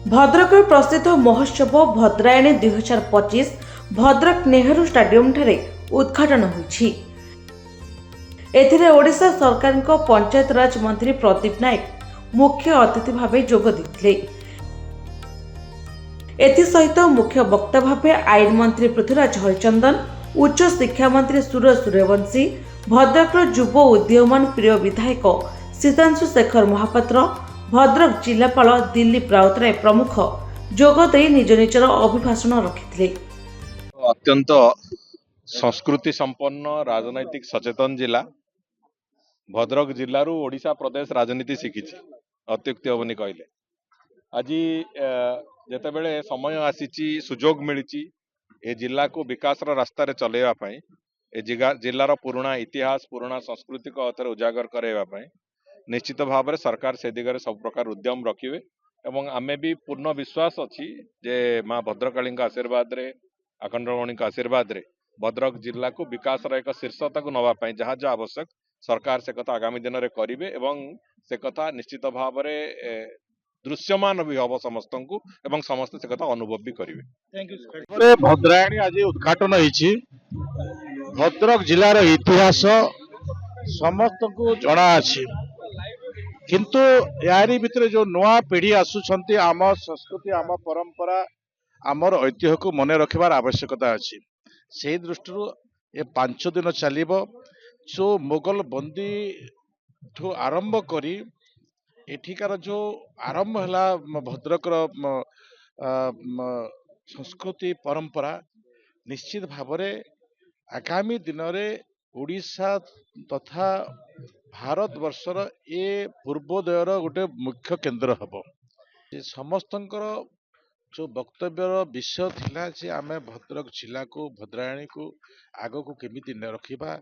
भद्रक प्रसिद्ध महोत्सव भद्रायणी 2025 भद्रक नेहरू स्टाडियम ठारे उद्घाटन होईछि। एथिरे ओडिशा सरकार पंचायत राज मंत्री प्रदीप नायक मुख्य अतिथि भावे जोग देथिले। एथिसहित मुख्य वक्ता भावे आईन मंत्री पृथ्वीराज हरिचंदन, उच्च शिक्षा मंत्री सूरज सूर्यवंशी, भद्रक युव उदीयमान प्रिय विधायक सीतांशु शेखर महापात्र, भद्रक जिलापाल दिलीप राउतराय प्रमुख जोगदे निज निजर अभिभाषण रखिथिले। अत्यंत संस्कृति संपन्न राजनैतिक सचेतन जिला भद्रक जिल्लारू ओडिशा प्रदेश राजनीति शिखिछि अत्युक्ति हेबनी कहले। आज जेतेबेले समय आसीची सुजोग मिलिची ए जिला को विकास रास्ता रे चलेवा पई ए जिल्लार पुराना इतिहास पुराना संस्कृति को अथर उजागर करैवा पई निश्चित भाव में सरकार से दिगरे सब प्रकार उद्यम रखिए एवं आमे भी पूर्ण विश्वास अच्छी जे माँ भद्रकाली आशीर्वाद रे आखंडमणि आशीर्वाद रे भद्रक जिला को विकास एक शीर्षता को नवाई जहाँ जहाँ आवश्यक सरकार से कथा आगामी दिन में करेंगे एवं से कथा निश्चित भाव में दृश्यमान भी हम समस्त को एवं समस्त से कथा अनुभव भी करेंगे। भद्रायणी आज उद्घाटन होईछि। भद्रक जिलार इतिहास समस्त को जना अछि, किंतु यारी भितर जो नुआ पीढ़ी आसुछंती आम संस्कृति आम परंपरा आमर ऐतिह्य को मने रखिबार आवश्यकता अछि। से दृष्टि ये 5 दिन चलिबो। जो मुगल बंदी ठू आरंभ करी एठिकार जो आरंभ हला भद्रकर संस्कृति परंपरा निश्चित भाव में आगामी दिन में ओडिशा तथा भारत वर्षर ए पूर्वोदयर गोटे मुख्य केंद्र हम। समस्तंकर जो वक्तव्यर विषय थिला जे आमे भद्रक जिला को भद्रायणी को आग को केमिति रखिबा,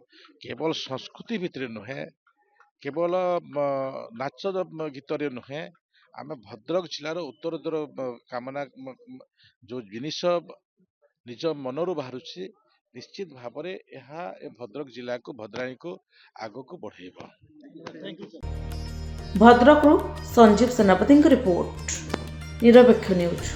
केवल संस्कृति भितर नुहे केवल नाच गीत नुहे आमे भद्रक जिलार उत्तरोत्तर कामना जो जिनिस निज मनरू बाहरुछि निश्चित भाव में यह भद्रक जिला को भद्रायणी को आग को बढ़ेबा। भद्रक संजीव सेनापति रिपोर्ट, निरपेक्ष न्यूज।